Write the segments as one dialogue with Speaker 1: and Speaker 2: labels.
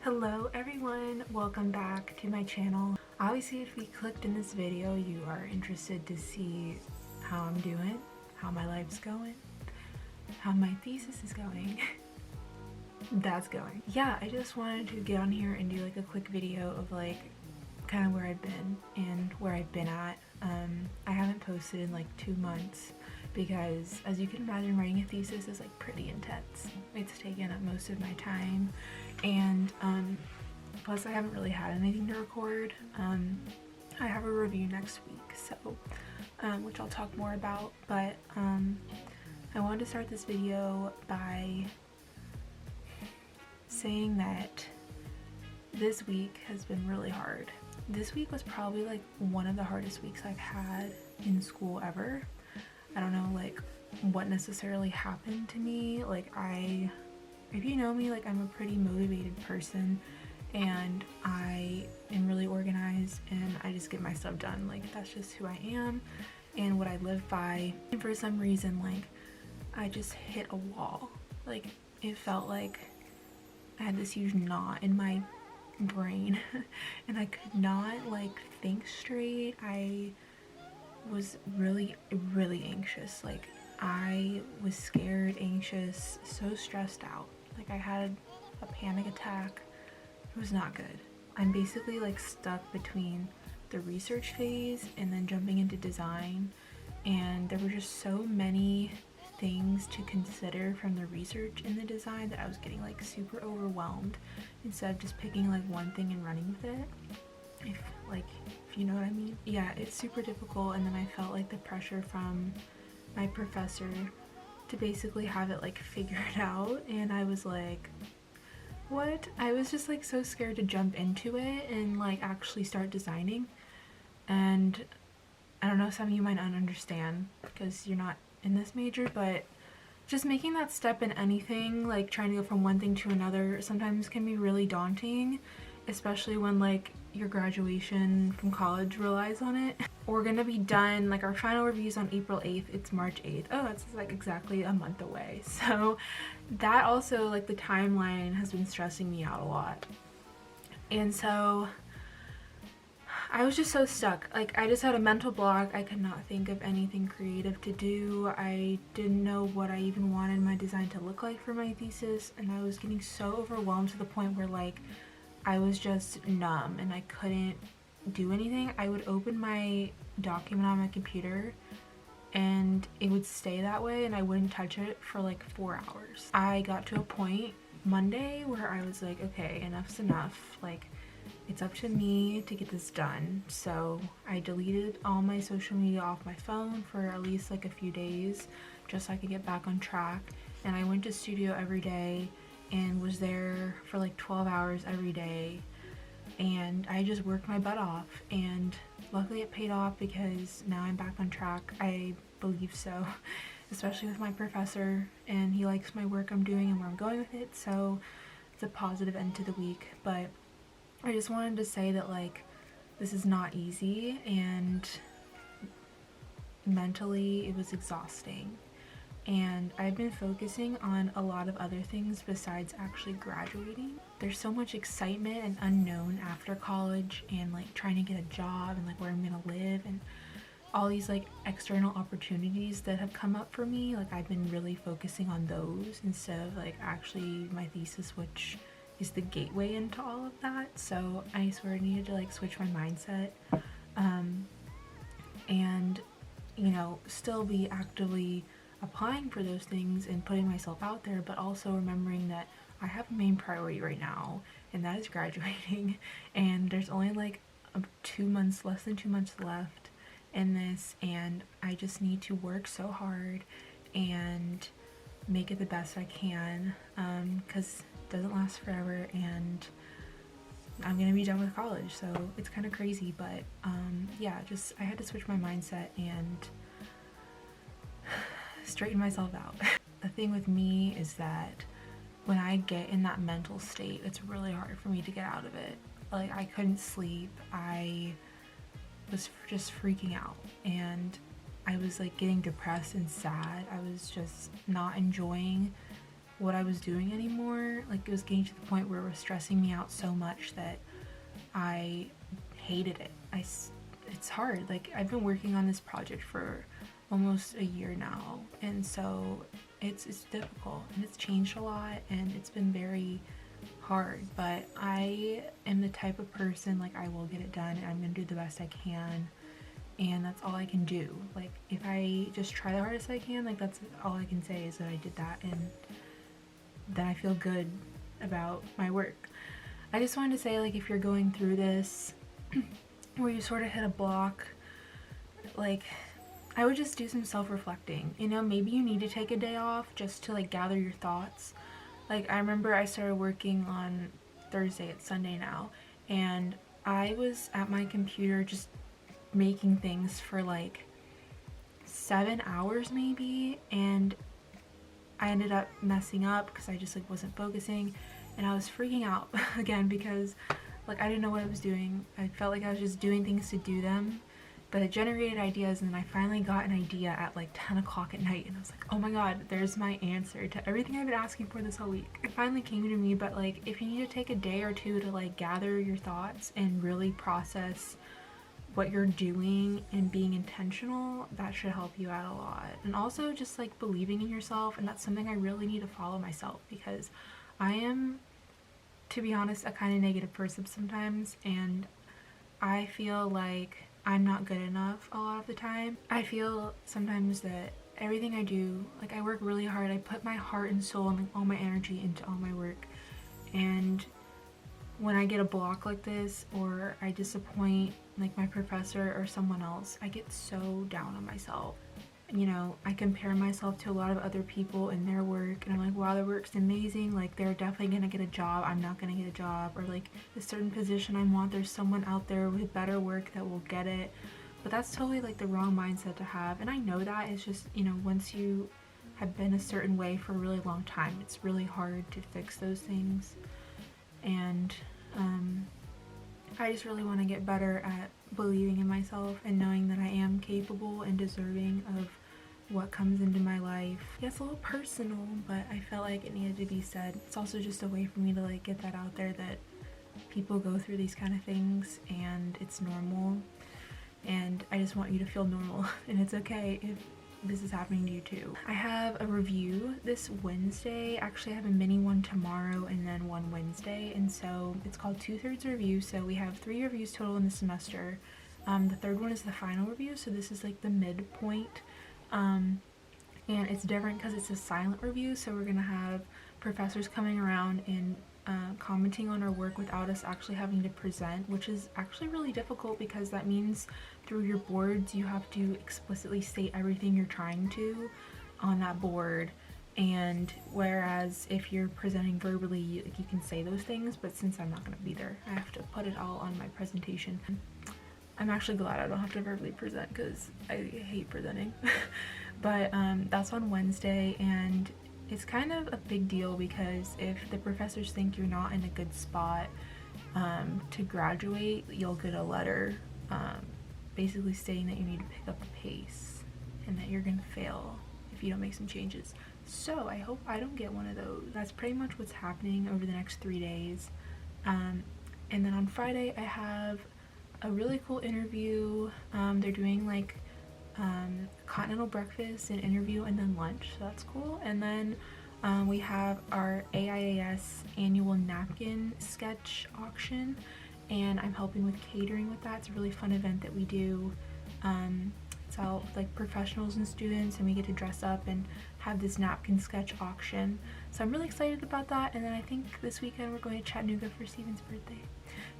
Speaker 1: Hello everyone, welcome back to my channel. Obviously if you clicked in this video you are interested to see how I'm doing, how my life's going, how my thesis is going. That's going. Yeah, I just wanted to get on here and do like a quick video of like kind of where I've been and where I've been at. I haven't posted in like 2 months because as you can imagine writing a thesis is like pretty intense. It's taken up most of my time and plus I haven't really had anything to record. I have a review next week, so which I'll talk more about, but I wanted to start this video by saying that this week has been really hard. This week was probably like one of the hardest weeks I've had in school ever. I don't know like what necessarily happened to me. Like if you know me, like I'm a pretty motivated person and I am really organized and I just get my stuff done. Like that's just who I am and what I live by. And for some reason like I just hit a wall. Like it felt like I had this huge knot in my brain and I could not like think straight. I was really anxious. Like I was scared, anxious, so stressed out. Like I had a panic attack. It was not good. I'm basically like stuck between the research phase and then jumping into design, and there were just so many things to consider from the research in the design that I was getting like super overwhelmed instead of just picking like one thing and running with it. If you know what I mean. Yeah, it's super difficult, and then I felt like the pressure from my professor to basically have it like figured out, and I was like, what? I was just like so scared to jump into it and like actually start designing. And I don't know, some of you might not understand because you're not in this major, but just making that step in anything, like trying to go from one thing to another, sometimes can be really daunting, especially when like your graduation from college relies on it. We're gonna be done, like our final review's on April 8th, it's March 8th. Oh, that's like exactly a month away. So that also, like the timeline has been stressing me out a lot. And so I was just so stuck. Like I just had a mental block. I could not think of anything creative to do. I didn't know what I even wanted my design to look like for my thesis, and I was getting so overwhelmed to the point where like I was just numb and I couldn't do anything. I would open my document on my computer and it would stay that way and I wouldn't touch it for like 4 hours. I got to a point Monday where I was like, okay, enough's enough. Like it's up to me to get this done. So I deleted all my social media off my phone for at least like a few days just so I could get back on track. And I went to studio every day and was there for like 12 hours every day, and I just worked my butt off, and luckily it paid off because now I'm back on track. I believe so, especially with my professor, and he likes my work I'm doing and where I'm going with it, so it's a positive end to the week. But I just wanted to say that like this is not easy, and mentally it was exhausting. And I've been focusing on a lot of other things besides actually graduating. There's so much excitement and unknown after college, and like trying to get a job and like where I'm gonna live and all these like external opportunities that have come up for me. Like I've been really focusing on those instead of like actually my thesis, which is the gateway into all of that. So I sort of needed to like switch my mindset and you know still be actively applying for those things and putting myself out there, but also remembering that I have a main priority right now, and that is graduating. And there's only like 2 months, less than 2 months left in this, and I just need to work so hard and make it the best I can, because it doesn't last forever and I'm gonna be done with college, so it's kind of crazy. But yeah, just I had to switch my mindset and straighten myself out. The thing with me is that when I get in that mental state, it's really hard for me to get out of it. Like I couldn't sleep. I was just freaking out, and I was like getting depressed and sad. I was just not enjoying what I was doing anymore. Like, it was getting to the point where it was stressing me out so much that I hated it. It's hard. Like, I've been working on this project for almost a year now, and so it's difficult, and it's changed a lot, and it's been very hard, but I am the type of person, like, I will get it done, and I'm gonna do the best I can, and that's all I can do. Like, if I just try the hardest I can, like, that's all I can say is that I did that, and then I feel good about my work. I just wanted to say, like, if you're going through this where you sort of hit a block, like, I would just do some self-reflecting. You know, maybe you need to take a day off just to, like, gather your thoughts. Like, I remember I started working on Thursday, it's Sunday now, and I was at my computer just making things for like 7 hours maybe, and I ended up messing up because I just like wasn't focusing, and I was freaking out again because like I didn't know what I was doing. I felt like I was just doing things to do them, but it generated ideas, and then I finally got an idea at like 10 o'clock at night, and I was like, oh my god, there's my answer to everything I've been asking for this whole week. It finally came to me. But like, if you need to take a day or two to like gather your thoughts and really process what you're doing and being intentional, that should help you out a lot. And also just like believing in yourself, and that's something I really need to follow myself, because I am, to be honest, a kind of negative person sometimes, and I feel like I'm not good enough a lot of the time. I feel sometimes that everything I do, like, I work really hard, I put my heart and soul and like all my energy into all my work, and when I get a block like this, or I disappoint like my professor or someone else, I get so down on myself. You know, I compare myself to a lot of other people and their work, and I'm like, wow, their work's amazing, like they're definitely gonna get a job, I'm not gonna get a job. Or like a certain position I want, there's someone out there with better work that will get it. But that's totally like the wrong mindset to have, and I know that. It's just, you know, once you have been a certain way for a really long time, it's really hard to fix those things. And I just really want to get better at believing in myself and knowing that I am capable and deserving of what comes into my life. Yeah, it's a little personal, but I felt like it needed to be said. It's also just a way for me to like get that out there, that people go through these kind of things and it's normal, and I just want you to feel normal and it's okay if this is happening to you too. I have a review this Wednesday. Actually, I have a mini one tomorrow and then one Wednesday, and so it's called 2/3 review. So we have 3 reviews total in the semester. The third one is the final review, so this is like the midpoint, and it's different because it's a silent review, so we're gonna have professors coming around and commenting on our work without us actually having to present, which is actually really difficult, because that means through your boards you have to explicitly state everything you're trying to on that board, and whereas if you're presenting verbally, you can say those things, but since I'm not going to be there, I have to put it all on my presentation. I'm actually glad I don't have to verbally present because I hate presenting. But that's on Wednesday, and it's kind of a big deal because if the professors think you're not in a good spot to graduate, you'll get a letter basically stating that you need to pick up the pace and that you're gonna fail if you don't make some changes. So I hope I don't get one of those. That's pretty much what's happening over the next 3 days. And then on Friday I have a really cool interview. They're doing like continental breakfast and interview and then lunch, so that's cool. And then we have our AIAS annual napkin sketch auction, and I'm helping with catering with that. It's a really fun event that we do. It's all like professionals and students, and we get to dress up and have this napkin sketch auction, so I'm really excited about that. And then I think this weekend we're going to Chattanooga for Steven's birthday,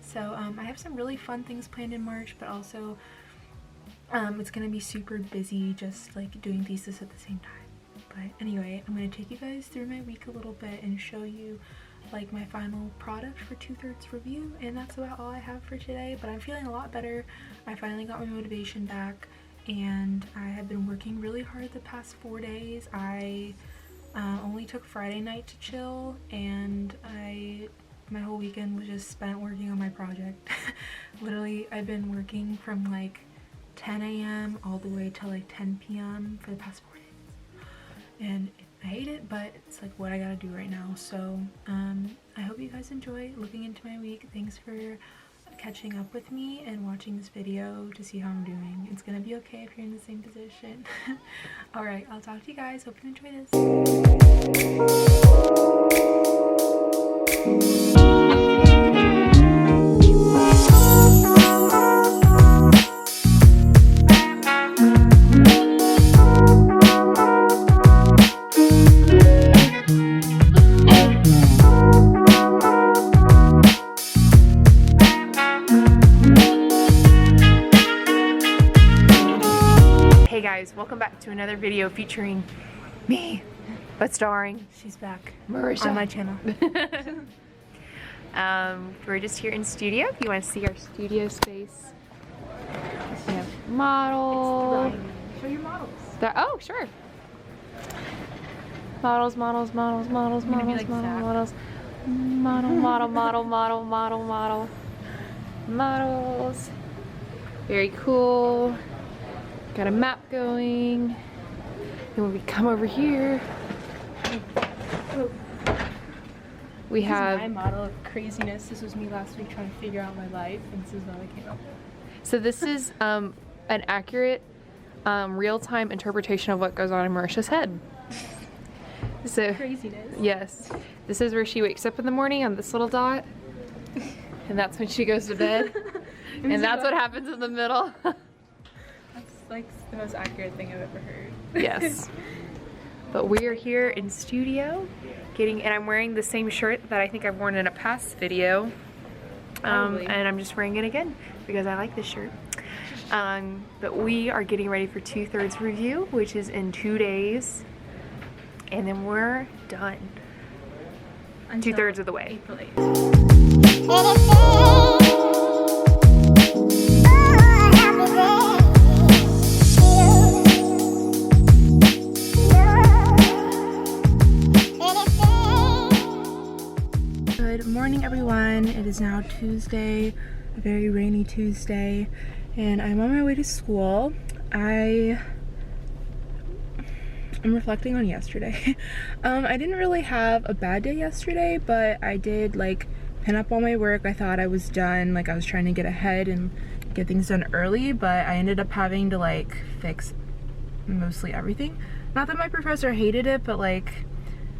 Speaker 1: so I have some really fun things planned in March, but also it's gonna be super busy just like doing thesis at the same time. But anyway, I'm gonna take you guys through my week a little bit and show you like my final product for 2/3 review, and that's about all I have for today. But I'm feeling a lot better. I finally got my motivation back, and I have been working really hard the past 4 days. I only took Friday night to chill, and my whole weekend was just spent working on my project. Literally, I've been working from like 10 a.m. all the way till like 10 p.m. for the past 4 days, and I hate it, but it's like what I gotta do right now. So I hope you guys enjoy looking into my week. Thanks for catching up with me and watching this video to see how I'm doing. It's gonna be okay if you're in the same position. All right, I'll talk to you guys. Hope you enjoy this. Hey guys, welcome back to another video featuring me, but starring, she's back, Marisha, on my channel. We're just here in studio. If you want to see our studio space, we have models. Show your models. Oh, sure. Models. Model. Models. Very cool. Got a map going. And when we come over here, we have
Speaker 2: my model of craziness. This was me last week trying to figure out my life, and this is what I came up with.
Speaker 3: So this is an accurate, real-time interpretation of what goes on in Marisha's head. So
Speaker 2: Craziness.
Speaker 3: yes, this is where she wakes up in the morning on this little dot, and that's when she goes to bed, and that's what happens in the middle.
Speaker 2: That's like the most accurate thing I've ever heard.
Speaker 3: Yes. But we are here in studio and I'm wearing the same shirt that I think I've worn in a past video. And I'm just wearing it again because I like this shirt. But we are getting ready for 2/3 review, which is in 2 days. And then we're done. 2/3 of the way.
Speaker 2: April 8th.
Speaker 1: Good morning, everyone. It is now Tuesday, a very rainy Tuesday, and I'm on my way to school. I'm reflecting on yesterday. I didn't really have a bad day yesterday, but I did like pin up all my work. I thought I was done, like I was trying to get ahead and get things done early, but I ended up having to like fix mostly everything. Not that my professor hated it, but like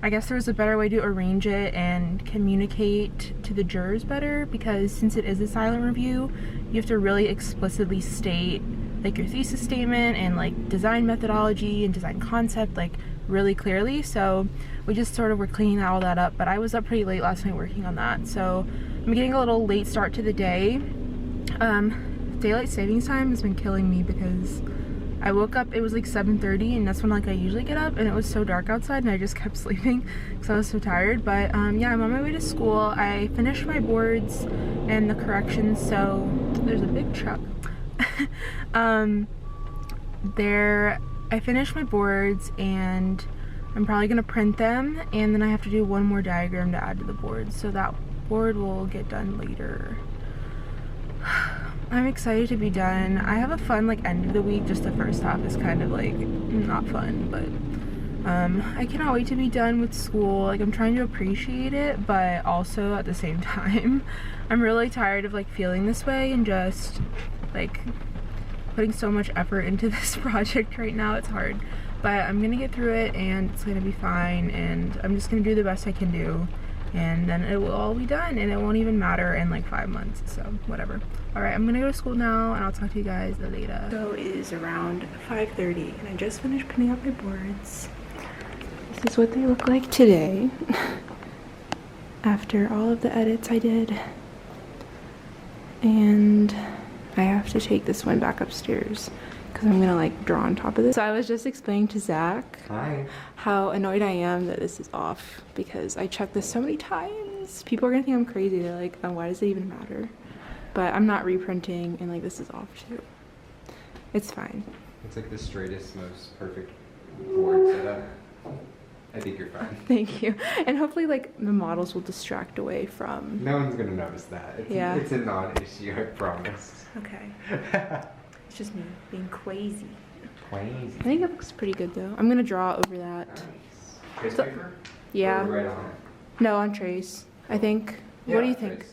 Speaker 1: I guess there was a better way to arrange it and communicate to the jurors better, because since it is a silent review, you have to really explicitly state like your thesis statement and like design methodology and design concept like really clearly. So we just sort of were cleaning all that up, but I was up pretty late last night working on that, so I'm getting a little late start to the day. Daylight savings time has been killing me because I woke up, it was like 7:30, and that's when like I usually get up, and it was so dark outside and I just kept sleeping because I was so tired. But yeah, I'm on my way to school. I finished my boards and the corrections, so there's a big truck. I finished my boards and I'm probably gonna print them, and then I have to do one more diagram to add to the board, so that board will get done later. I'm excited to be done. I have a fun like end of the week. Just the first half is kind of like not fun, but I cannot wait to be done with school. Like I'm trying to appreciate it, but also at the same time I'm really tired of like feeling this way and just like putting so much effort into this project right now. It's hard, but I'm gonna get through it and it's gonna be fine, and I'm just gonna do the best I can do, and then it will all be done, and it won't even matter in like 5 months, so whatever. All right, I'm gonna go to school now, and I'll talk to you guys later. So it is around 5:30, and I just finished pinning up my boards. This is what they look like today after all of the edits I did, and I have to take this one back upstairs because I'm gonna like draw on top of this. So I was just explaining to Zach how annoyed I am that this is off, because I checked this so many times. People are gonna think I'm crazy. They're like, oh, why does it even matter? But I'm not reprinting, and like this is off too. It's fine.
Speaker 4: It's like the straightest, most perfect board setup. I think you're fine.
Speaker 1: Thank you. And hopefully like the models will distract away from...
Speaker 4: No one's gonna notice that. It's a non-issue, I promise.
Speaker 1: Okay. It's just me being crazy.
Speaker 4: Crazy.
Speaker 1: I think it looks pretty good though. I'm gonna draw over that.
Speaker 4: Nice. Trace paper?
Speaker 2: Yeah.
Speaker 4: Or right on it?
Speaker 2: No, on trace, I think. What do you think?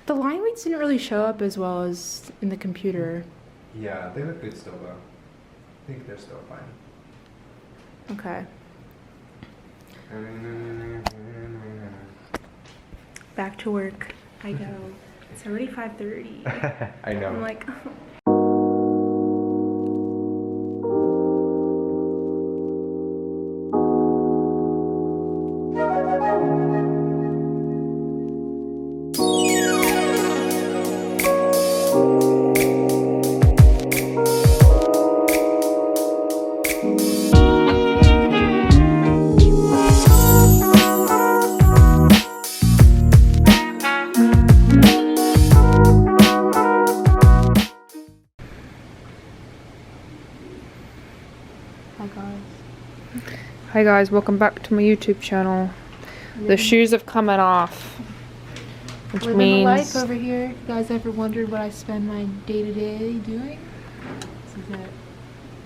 Speaker 2: The line weights didn't really show up as well as in the computer.
Speaker 4: Yeah, they look good still though. I think they're still fine.
Speaker 2: Okay.
Speaker 1: Back to work I go. It's already 5:30.
Speaker 4: I know.
Speaker 1: I'm like,
Speaker 3: Hi guys, welcome back to my YouTube channel. The shoes have coming off, which
Speaker 2: Living
Speaker 3: means
Speaker 2: the life over here. You guys ever wondered what I spend my day-to-day doing?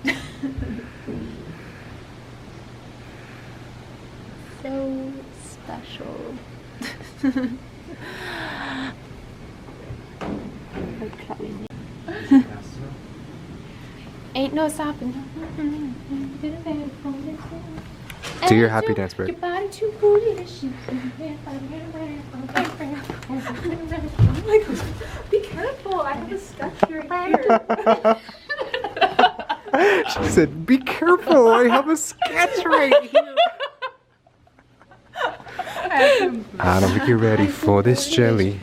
Speaker 2: This is it. So special. Ain't no stopping.
Speaker 4: Do your happy dance, Bert.
Speaker 2: Your body too booty to shoot. Oh my gosh. Be careful. I have a sketch right here.
Speaker 4: She said, "Be careful! I have a sketch right here." I don't think you're ready for this jelly.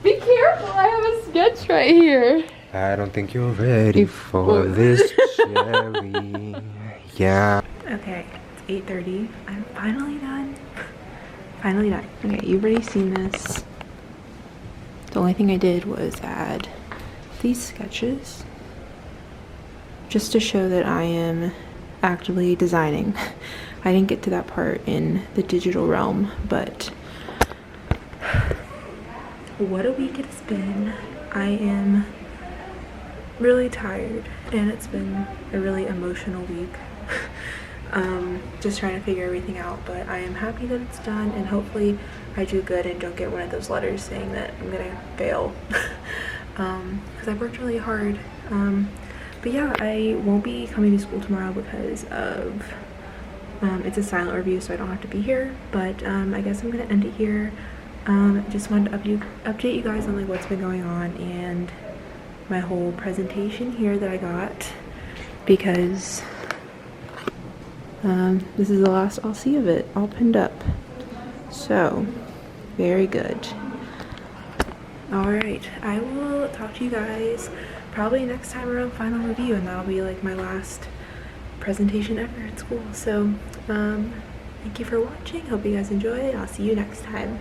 Speaker 3: be careful, I have a sketch right here.
Speaker 4: I don't think you're ready for this jelly. Yeah.
Speaker 1: okay, it's 8:30. I'm finally done. Finally done. Okay, you've already seen this. The only thing I did was add these sketches just to show that I am actively designing. I didn't get to that part in the digital realm, but what a week it's been. I am really tired and it's been a really emotional week. Just trying to figure everything out, but I am happy that it's done and hopefully I do good and don't get one of those letters saying that I'm gonna fail because I've worked really hard. But yeah, I won't be coming to school tomorrow because of it's a silent review, so I don't have to be here, but I guess I'm gonna end it here. Just wanted to update you guys on like what's been going on and my whole presentation here that I got, because this is the last I'll see of it, all pinned up. So very good. All right, I will talk to you guys probably next time around final review, and that'll be like my last presentation ever at school. So thank you for watching. Hope you guys enjoy it. I'll see you next time.